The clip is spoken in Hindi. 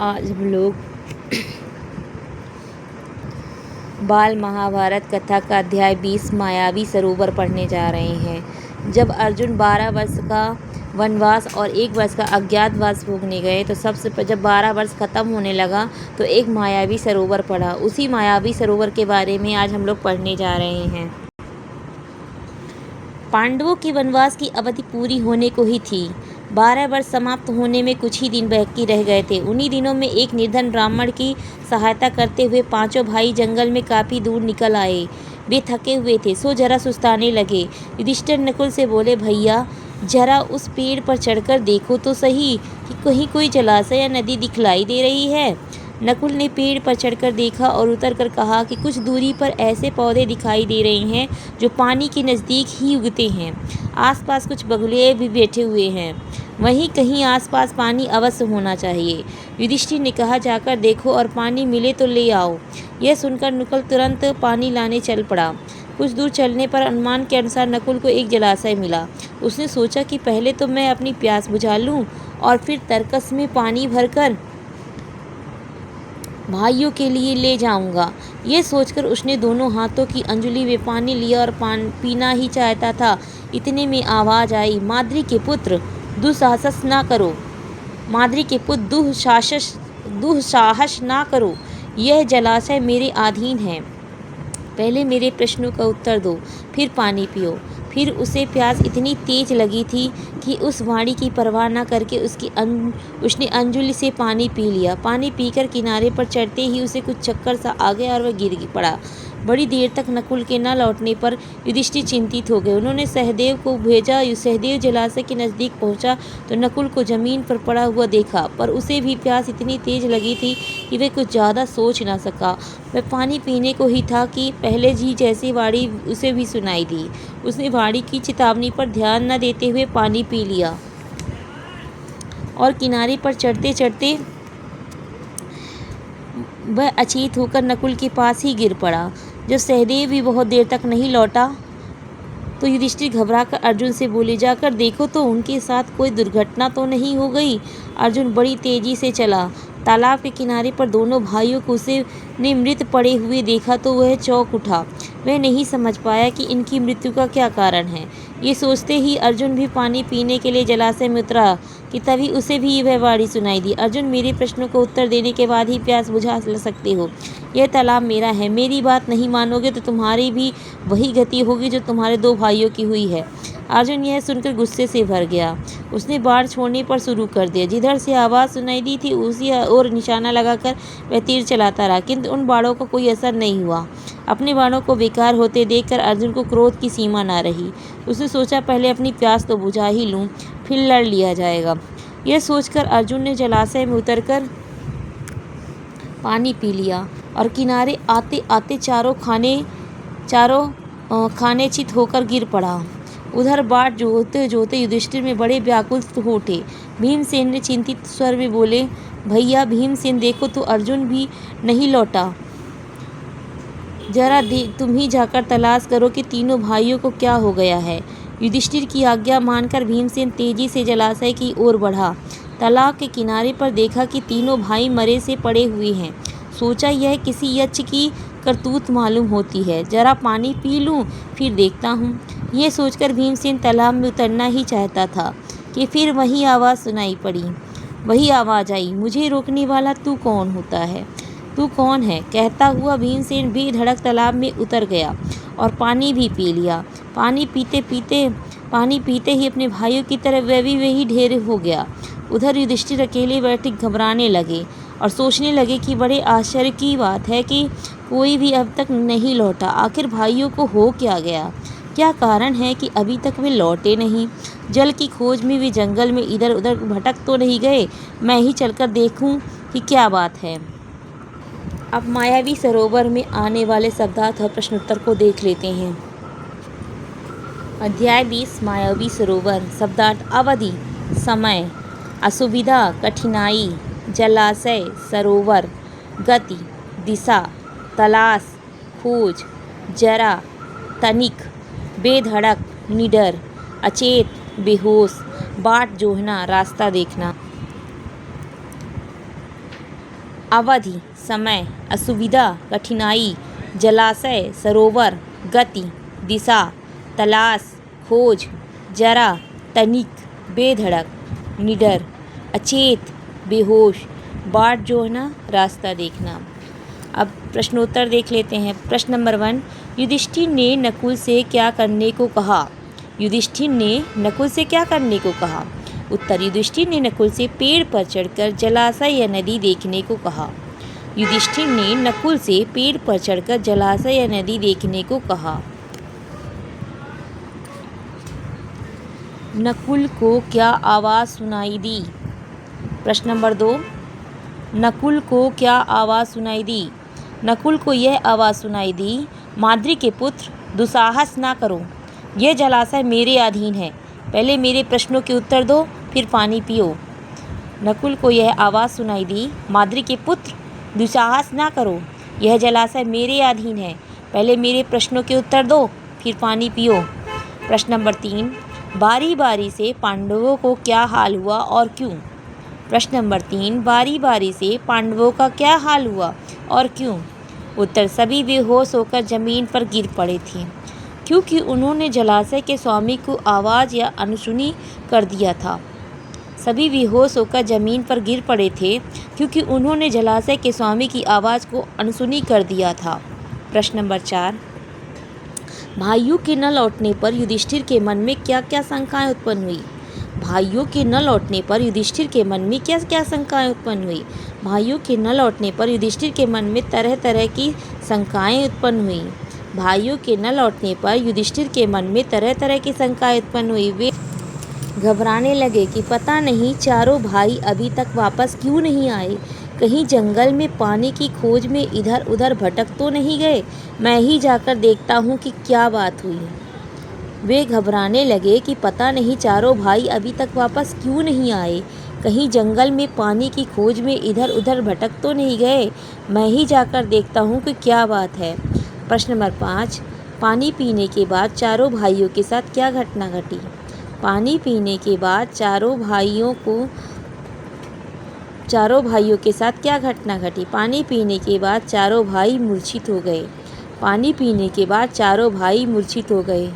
आज हम लोग बाल महाभारत कथा का अध्याय 20 मायावी सरोवर पढ़ने जा रहे हैं। जब अर्जुन 12 वर्ष का वनवास और 1 वर्ष का अज्ञातवास भोगने गए तो जब 12 वर्ष खत्म होने लगा तो एक मायावी सरोवर पड़ा। उसी मायावी सरोवर के बारे में आज हम लोग पढ़ने जा रहे हैं। पांडवों की वनवास की अवधि पूरी होने को ही थी। 12 वर्ष समाप्त होने में कुछ ही दिन बाकी रह गए थे। उन्हीं दिनों में एक निर्धन ब्राह्मण की सहायता करते हुए पांचों भाई जंगल में काफ़ी दूर निकल आए। वे थके हुए थे, सो जरा सुस्ताने लगे। युधिष्ठिर नकुल से बोले, भैया जरा उस पेड़ पर चढ़कर देखो तो सही कि कहीं कोई जलाशय या नदी दिखलाई दे रही है। नकुल ने पेड़ पर चढ़कर देखा और उतरकर कहा कि कुछ दूरी पर ऐसे पौधे दिखाई दे रहे हैं जो पानी के नज़दीक ही उगते हैं। आसपास कुछ बगुले भी बैठे हुए हैं। वहीं कहीं आसपास पानी अवश्य होना चाहिए। युधिष्ठिर ने कहा, जाकर देखो और पानी मिले तो ले आओ। यह सुनकर नकुल तुरंत पानी लाने चल पड़ा। कुछ दूर चलने पर अनुमान के अनुसार नकुल को एक जलाशय मिला। उसने सोचा कि पहले तो मैं अपनी प्यास बुझा लूँ और फिर तरकस में पानी भरकर भाइयों के लिए ले जाऊंगा। यह सोचकर उसने दोनों हाथों की अंजलि में पानी लिया और पीना ही चाहता था। इतने में आवाज़ आई, माद्री के पुत्र दुस्साहस ना करो। माद्री के पुत्र दुस्साहस ना करो। यह जलाशय मेरे अधीन है। पहले मेरे प्रश्नों का उत्तर दो, फिर पानी पियो। फिर उसे प्यास इतनी तेज लगी थी कि उस वाणी की परवाह न करके उसने अंजलि से पानी पी लिया। पानी पीकर किनारे पर चढ़ते ही उसे कुछ चक्कर सा आ गया और वह गिर पड़ा। बड़ी देर तक नकुल के न लौटने पर युधिष्ठिर चिंतित हो गए। उन्होंने सहदेव को भेजा। सहदेव जलाशय के नज़दीक पहुंचा तो नकुल को ज़मीन पर पड़ा हुआ देखा, पर उसे भी प्यास इतनी तेज लगी थी कि वह कुछ ज़्यादा सोच न सका। वह पानी पीने को ही था कि पहले जी जैसी वाणी उसे भी सुनाई दी। उसने वाणी की चेतावनी पर ध्यान न देते हुए पानी पी लिया और किनारे पर चढ़ते चढ़ते वह अचेत होकर नकुल के पास ही गिर पड़ा। जब सहदेव भी बहुत देर तक नहीं लौटा तो युधिष्ठिर घबराकर अर्जुन से बोले, जाकर देखो तो उनके साथ कोई दुर्घटना तो नहीं हो गई। अर्जुन बड़ी तेजी से चला। तालाब के किनारे पर दोनों भाइयों को उसने मृत पड़े हुए देखा तो वह चौंक उठा। वह नहीं समझ पाया कि इनकी मृत्यु का क्या कारण है। ये सोचते ही अर्जुन भी पानी पीने के लिए जलाशय में उतरा कि तभी उसे भी वह वाणी सुनाई दी, अर्जुन मेरे प्रश्नों को उत्तर देने के बाद ही प्यास बुझा सकते हो। यह तालाब मेरा है। मेरी बात नहीं मानोगे तो तुम्हारी भी वही गति होगी जो तुम्हारे 2 भाइयों की हुई है। अर्जुन यह सुनकर गुस्से से भर गया। उसने बाण छोड़ने पर शुरू कर दिया। जिधर से आवाज़ सुनाई दी थी उसी ओर निशाना लगाकर वह तीर चलाता रहा, किंतु उन बाणों का कोई असर नहीं हुआ। अपने बाणों को बेकार होते देखकर अर्जुन को क्रोध की सीमा न रही। उसने सोचा, पहले अपनी प्यास तो बुझा ही लूँ, फिर लड़ लिया जाएगा। यह सोचकर अर्जुन ने जलाशय में उतरकर पानी पी लिया और किनारे आते आते चारों खाने चित होकर गिर पड़ा। उधर बाट जोते जोते युधिष्ठिर में बड़े व्याकुल हो उठे। भीमसेन ने चिंतित स्वर में बोले, भैया भीमसेन देखो तो अर्जुन भी नहीं लौटा। जरा तुम ही जाकर तलाश करो कि तीनों भाइयों को क्या हो गया है। युधिष्ठिर की आज्ञा मानकर भीमसेन तेजी से जलाशय की ओर बढ़ा। तालाब के किनारे पर देखा कि तीनों भाई मरे से पड़े हुए हैं। सोचा, यह किसी यक्ष की करतूत मालूम होती है। जरा पानी पी लूँ, फिर देखता हूँ। यह सोचकर भीमसेन तालाब में उतरना ही चाहता था कि फिर वही आवाज़ सुनाई पड़ी। वही आवाज़ आई, मुझे रोकने वाला तू कौन होता है? तू कौन है? कहता हुआ भीमसेन बेधड़क तालाब में उतर गया और पानी भी पी लिया। पानी पीते ही अपने भाइयों की तरफ वह भी वही ढेर हो गया। उधर युधिष्ठिर अकेले बैठे घबराने लगे और सोचने लगे कि बड़े आश्चर्य की बात है कि कोई भी अब तक नहीं लौटा। आखिर भाइयों को हो क्या गया? क्या कारण है कि अभी तक वे लौटे नहीं? जल की खोज में वे जंगल में इधर उधर भटक तो नहीं गए? मैं ही चलकर देखूं कि क्या बात है। अब मायावी सरोवर में आने वाले शब्दार्थ और प्रश्नोत्तर को देख लेते हैं। अध्याय 20 मायावी सरोवर। शब्दार्थ: अवधि, समय, असुविधा, कठिनाई, जलाशय, सरोवर, गति, दिशा, तलाश, खोज, जरा, तनिक, बेधड़क, निडर, अचेत, बेहोश, बाट जोहना, रास्ता देखना। अवधि समय, असुविधा कठिनाई, जलाशय सरोवर, गति दिशा, तलाश खोज, जरा तनिक, बेधड़क निडर, अचेत बेहोश, बाट जो है ना रास्ता देखना। अब प्रश्नोत्तर देख लेते हैं। प्रश्न नंबर 1, युधिष्ठिर ने नकुल से क्या करने को कहा? युधिष्ठिर ने नकुल से क्या करने को कहा? उत्तर, युधिष्ठिर ने नकुल से पेड़ पर चढ़कर जलाशय या नदी देखने को कहा। युधिष्ठिर ने नकुल से पेड़ पर चढ़कर जलाशय या नदी देखने को कहा। नकुल को क्या आवाज़ सुनाई दी? प्रश्न नंबर 2, नकुल को क्या आवाज़ सुनाई दी? नकुल को यह आवाज़ सुनाई दी, माद्री के पुत्र दुस्साहस ना करो, यह जलाशय मेरे अधीन है, पहले मेरे प्रश्नों के उत्तर दो फिर पानी पियो। नकुल को यह आवाज़ सुनाई दी, माद्री के पुत्र दुस्साहस ना करो, यह जलाशय मेरे अधीन है, पहले मेरे प्रश्नों के उत्तर दो फिर पानी पियो। प्रश्न नंबर 3, बारी बारी से पांडवों को क्या हाल हुआ और क्यों? प्रश्न नंबर 3, बारी बारी से पांडवों का क्या हाल हुआ और क्यों? उत्तर, सभी बेहोश होकर जमीन पर गिर पड़े थे क्योंकि उन्होंने जलाशय के स्वामी को आवाज़ या अनसुनी कर दिया था। सभी बेहोश होकर जमीन पर गिर पड़े थे क्योंकि उन्होंने जलाशय के स्वामी की आवाज़ को अनसुनी कर दिया था। प्रश्न नंबर 4, भाइयों के न लौटने पर युधिष्ठिर के मन में क्या क्या शंकाएं उत्पन्न हुई? भाइयों के न लौटने पर युधिष्ठिर के मन में क्या क्या शंकाएं उत्पन्न हुई? भाइयों के न लौटने पर युधिष्ठिर के मन में तरह तरह की शंकाएं उत्पन्न हुई। भाइयों के न लौटने पर युधिष्ठिर के मन में तरह तरह की शंकाएं उत्पन्न हुई। वे घबराने लगे कि पता नहीं चारों भाई अभी तक वापस क्यों नहीं आए, कहीं जंगल में पानी की खोज में इधर उधर भटक तो नहीं गए, मैं ही जाकर देखता हूँ कि क्या बात हुई। वे घबराने लगे कि पता नहीं चारों भाई अभी तक वापस क्यों नहीं आए, कहीं जंगल में पानी की खोज में इधर उधर भटक तो नहीं गए, मैं ही जाकर देखता हूँ कि क्या बात है। प्रश्न नंबर 5, पानी पीने के बाद चारों भाइयों के साथ क्या घटना घटी? पानी पीने के बाद चारों भाइयों के साथ क्या घटना घटी? पानी पीने के बाद चारों भाई मूर्छित हो गए। पानी पीने के बाद चारों भाई मूर्छित हो गए।